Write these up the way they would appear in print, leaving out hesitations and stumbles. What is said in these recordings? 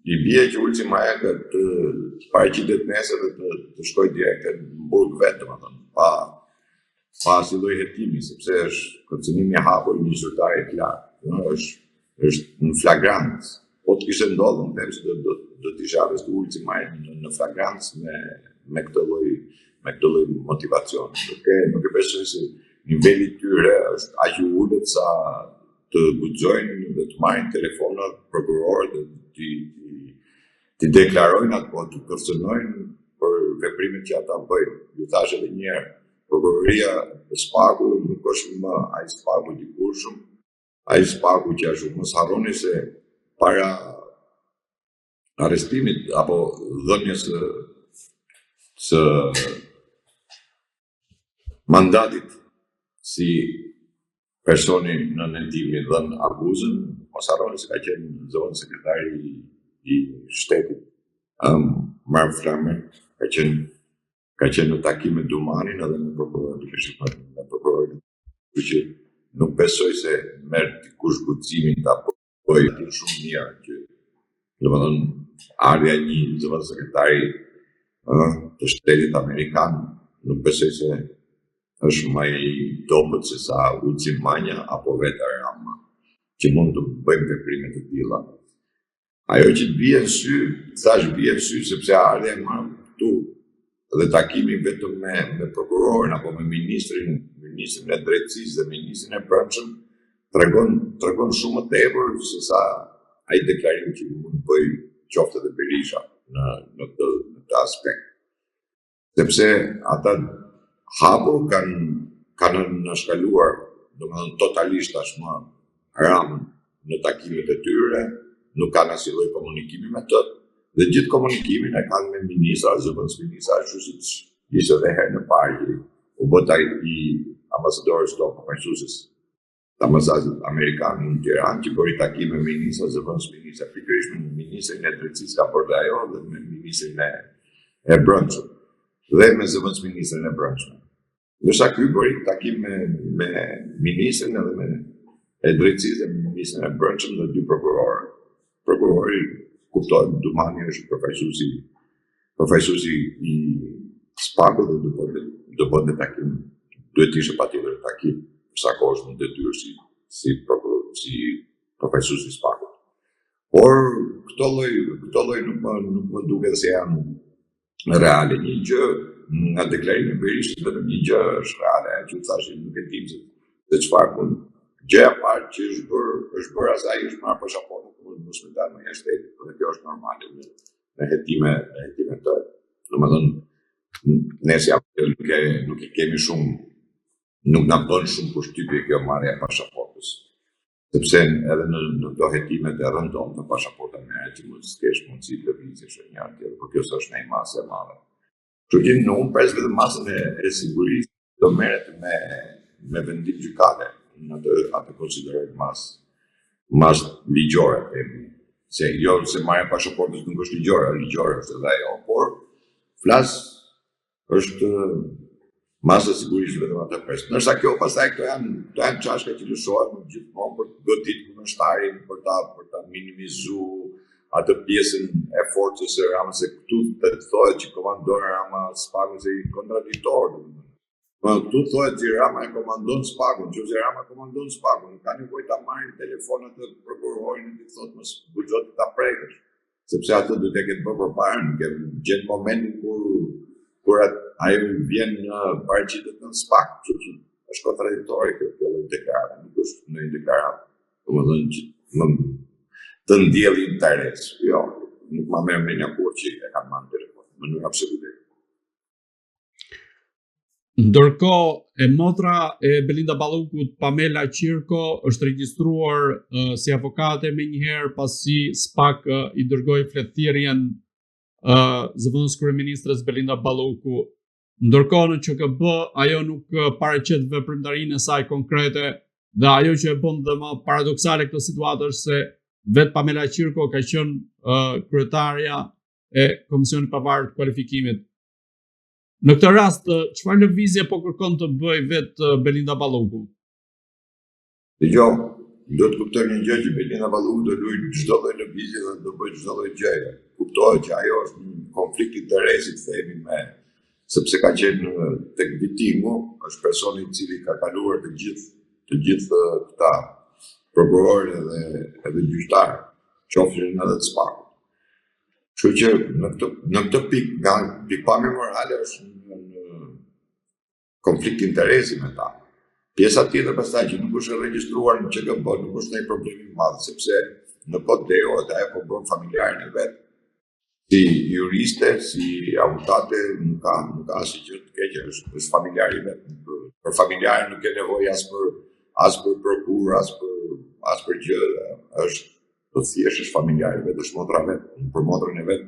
I bie që ultima e të paraqitet nesër dhe të shkoj direkt në burg vetë, pa si lloj hetimi, sepse është kërcënimi i hapur një zyrtari të lartë, është në flagrant. Po të kishte ndodhur, them se do të isha arrestuar ultima në flagrant me këtë lloj motivacioni. Nuk e besoj se niveli i tyre është aq i ulët sa të guxojnë dhe të marrin telefona prokurorët dhe të deklarojnë apo të kërcënojnë për veprimet që ata bëjnë. Ju thash edhe një herë, prokuroria e Spaku nuk është më ai Spaku i dikurshëm, ai Spaku që ashtu mos harroni se para arrestimit apo dhënies së mandatit si personi në ndërtimi dhën akuzën, mos harroni se ka qenë zonë sekretari i shtetit, Mark Flamer, ka qenë në takim me Dumanin edhe me prokurorin, që nuk besoj se merr dikush guximin ta bëjë shumë mirë që domethënë ardha një zëvendës sekretari të shtetit amerikan, nuk besoj se është më i dobët se sa Ulci Manja apo vetë Rama, që mund të bëjmë veprime të tilla. Ajo që të bie në sy, thash bie në sy sepse ardha e marrë këtu dhe takimi vetëm me prokurorin apo me ministrin e drejtësisë dhe ministrin e brendshëm tregon shumë më tepër se sa ai deklarim që mund të bëj qoftë edhe Berisha në këtë aspekt. Sepse ata hapur kanë nënshkaluar, domethënë totalisht tashmë Ramën në takimet e tyre, nuk kanë asnjë lloj komunikimi me të, dhe gjithë komunikimin e kanë me ministra, zëvendës ministra, ashtu siç ishte edhe herën e parë që u bota i ambasadorës tonë, përfaqësuesit të ambasadës amerikanë në Tiranë, që bëri takime me ministra, zëvendës ministra, pikërisht me ministrin e drejtësisë ka bërë ajo dhe me ministrin e brendshëm dhe me zëvendës ministrin e brendshëm. Ndërsa ky bëri takim me ministrin edhe me e drejtësisë dhe me ministrin e brendshëm dhe dy prokurorë. Prokurori kuptohet Dumani është përfaqësuesi i Spakut dhe do bënte takim. Duhet të ishte patjetër takim për sa kohë është në detyrë si përfaqësuesi i Spakut. Por këto lloj nuk më duket se janë reale. Një gjë nga deklarimi i Berishës vetëm një gjë është reale, që thashë nuk e dim se çfarë punë. Gjëja e parë që është bërë asaj është marrë pasaportën mos me dalë në jashtë shtetit, dhe kjo është normale me hetime të. Domethënë ne si nuk i kemi shumë, nuk na bën shumë përshtypje kjo marrja e pasaportës. Sepse edhe në këto hetime të rëndom në pasaporta merret që mos kesh mundësi të lëvizësh një herë tjetër, por kjo s'është një masë e madhe. Kështu që në unë pres vetëm masën e sigurisë do merret me vendim gjykate. Atë konsiderojnë masë ligjore, se marrja e pasaportës nuk është ligjore është edhe ajo, por flas është masë e sigurisë vetëm atë pres. Ndërsa kjo pastaj këto janë çashka që lëshohen gjithmonë për të goditur kundërshtarin, për ta minimizuar atë pjesën e forcës së Ramës, se këtu të thohet që komandon Rama Spakun se i kontradiktor. Këtu thohet që Rama e komandon Spakun, nëse Rama komandon Spakun, ka nevojë ta marrin telefonat të prokurorit dhe të thotë mos buxhot ta prekësh, sepse atë do të ketë bërë përpara, nuk e gjen momentin kur ai vjen në paraqitet në Spak, që është kontradiktore kjo lloj deklarate, nuk është në deklaratë, domethënë që të ndjellë interes. Jo, nuk ma merr me një kur që e kanë marrë telefon, në mënyrë absolute. Ndërkohë, e motra e Belinda Ballukut, Pamela Qirko, është regjistruar si avokate menjëherë pasi Spak i dërgoi fletëthirrjen zëvendës kryeministres Belinda Balluku. Ndërkohë në QKB ajo nuk paraqet veprimtarinë e saj konkrete dhe ajo që e bën dhe më paradoksale këtë situatë është se vetë Pamela Qirko ka qenë kryetarja e Komisionit Pavarur të Kualifikimit. Në këtë rast, çfarë lëvizje po kërkon të bëjë vetë Belinda Balluku? Dgjoj, do të kuptoj një gjë që Belinda Balluku do luajë çdo lloj lëvizje dhe do bëjë çdo lloj gjëje. Kuptohet që ajo është një konflikt interesi, themi me, sepse ka qenë tek vitimu, është personi i cili ka kaluar të gjithë këta prokurorë edhe gjyqtarë, qofshin edhe të SPAK-ut. Kështu që në këtë pikë, nga pikpamja morale është në konflikt interesi me ta. Pjesa tjetër pastaj që nuk është regjistruar në QGB, nuk është ndonjë problem i madh, sepse në kod deo ajo po bën familjarin e vet. Si juriste, si avokatë, nuk ka asnjë gjë të keqe, është familjari i vet. Për familjarin nuk ke nevojë as për prokuror, as për gjë, është të thjesht është familjari i vet, është motra vet. Për motrën e vet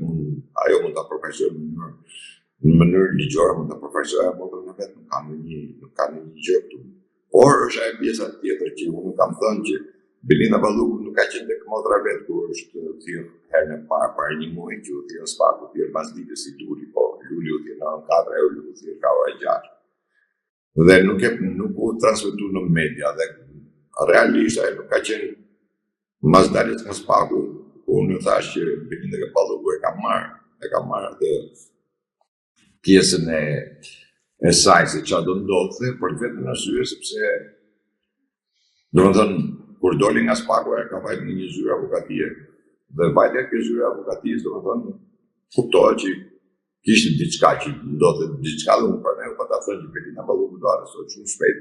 ajo mund ta përfaqësojë në mënyrë ligjore, mund ta përfaqësojë motrën e vet, nuk ka një gjë këtu. Por është ajo pjesa tjetër që unë kam thënë që Belinda Balluku nuk ka qenë tek motra vet kur është thirrë herën e parë para një muaji që u thirrë SPAK-u, thirrë pas ditës si Luli, po Luli u thirrë në orën 4, ajo u thirrë ka ora 6. Dhe nuk u transmetu në media dhe realisht ajo nuk ka qenë mas daljes nga SPAK-u, unë thash që Belinda Balluku e ka marrë atë pjesën e saj se çfarë do ndodhte, për vetëm arsye sepse domethënë kur doli nga SPAK-u ka vajtë në një zyrë avokatie. Dhe vajtja e kësaj zyrë avokatie, domethënë kuptohet që kishte diçka që ndodhte diçka dhe unë për ne po ta thënë që Belinda Balluku do arrestohet shumë shpejt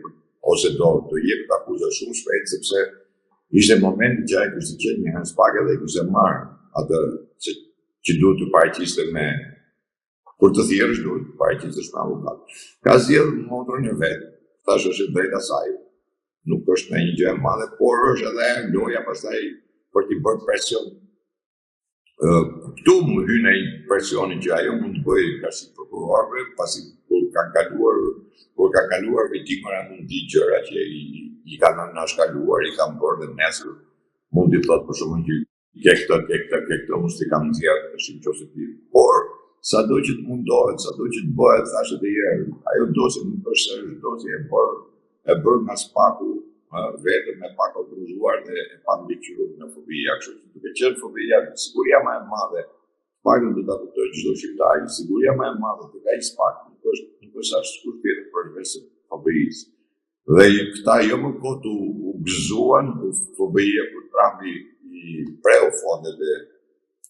ose do jepet akuzë shumë shpejt sepse ishte momenti që ai kishte qenë një herë SPAK dhe kishte marrë atë që duhet të paraqiste me kur të thjerësh duhet të paraqitesh me avokat. Ka zgjedhur motrën e vet, thash është drejta saj. Nuk është ndonjë gjë e madhe, por është edhe loja pastaj për t'i bërë presion. Këtu më hyn ai presioni që ajo mund të bëjë ka si prokurorëve, pasi kur ka kaluar vitimin mund të gjëra që i kanë anashkaluar, i kanë bërë dhe nesër mund të thotë për shkakun që ke këtë, unë s'ti kam nxjerrë tash nëse ti. Por sado që të mundohet, sado që të bëhet, thashë edhe herë, ajo dosje nuk është seriozë, dosje e bërë nga SPAK-u vetëm me pak autorizuar dhe e pambiqur në FBI-a, kështu që duke qenë FBI-a, siguria më e madhe, SPAK-un do ta kuptojë çdo shqiptar, siguria më e madhe tek ai SPAK nuk është as kur tjetër për vetë FBI-s. Dhe këta jo më kot u gëzuan FBI-a për trambi i preu fondet e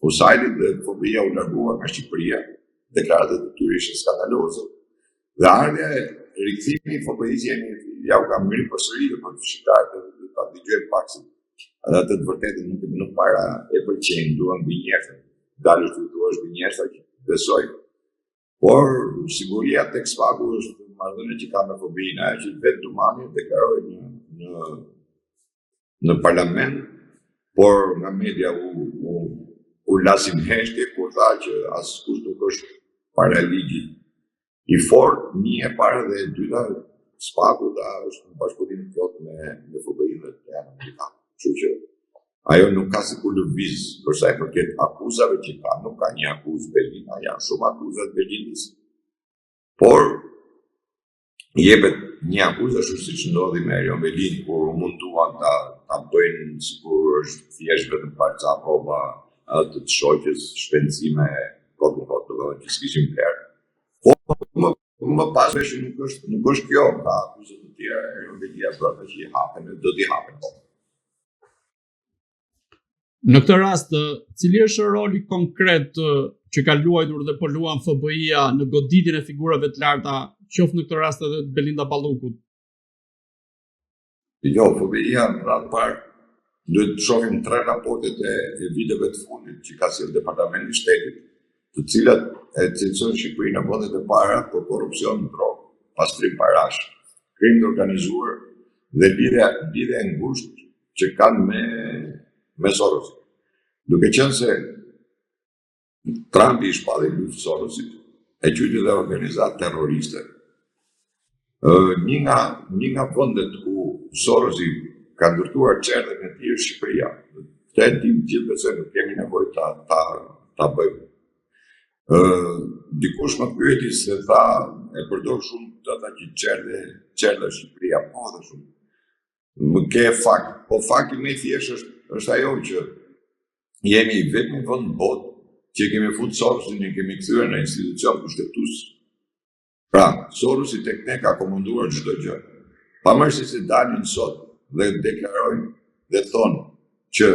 USAID-it dhe FBI-a u largua nga Shqipëria, deklaratat e tyre ishin skandaloze. Dhe ardha e rikthimi i FBI-s ja u ka mirë përsëritur për shqiptarët dhe ta dëgjojmë pak se atë të vërtetë nuk para e pëlqejnë, duan binjeshta. Dalë të thuash binjeshta që besoj. Por siguria tek SPAK-u është marrëdhënia që ka me FBI-n, ajo që vetë Dumani deklaroi në parlament, por nga media u lasin heshtje kur tha që askush nuk është para ligjit i fortë, një e para dhe e dyta SPAK-u është në bashkëpunim plot me FBI-n dhe amerikanë. Kështu që ajo nuk ka si kur lëviz për sa i përket akuzave që ka, nuk ka një akuzë Belinda, janë shumë akuzat Belindës. Por jepet një akuzë ashtu siç ndodhi me Erion Belin kur munduan ta bëjnë sikur është thjesht vetëm parca rroba të shoqës, shpenzime kot që s'kishin vlerë. Po më pas vesh nuk është kjo, ka akuzat të tjera, Erion Belia thotë që i hapen, do t'i hapen. Në këtë rast, cili është roli konkret që ka luajtur dhe po luan FBI-a në goditjen e figurave të larta, qoftë në këtë rast edhe të Belinda Ballukut? Jo, FBI-a në radhë parë duhet të shohim 3 raportet e viteve të fundit që ka sjellë Departamenti i Shtetit, të cilat e cilësojnë Shqipërinë në vendet e para për korrupsion, drogë, pastrim parash, krim të organizuar dhe lidhje e ngushtë që kanë me Soros. Duke qenë se Trumpi i shpalli luftë Sorosit, e quajti dhe organizatë terroriste. Një nga vendet ku Sorosi ka ndërtuar çerdhen e tij Shqipëria. Këtë tim gjithë besoj nuk kemi nevojë ta bëjmë. Dikush më pyeti se tha e përdor shumë ata që çerdhe Shqipëria, po dhe shumë. më ke fakt, po fakti më i thjesht është ajo që jemi vetëm vend në botë që kemi futur Sorosin e kemi kthyer në institucion kushtetues. Pra, Sorosi tek ne ka komanduar çdo gjë. Pavarësisht se dalin sot dhe deklarojnë dhe thonë që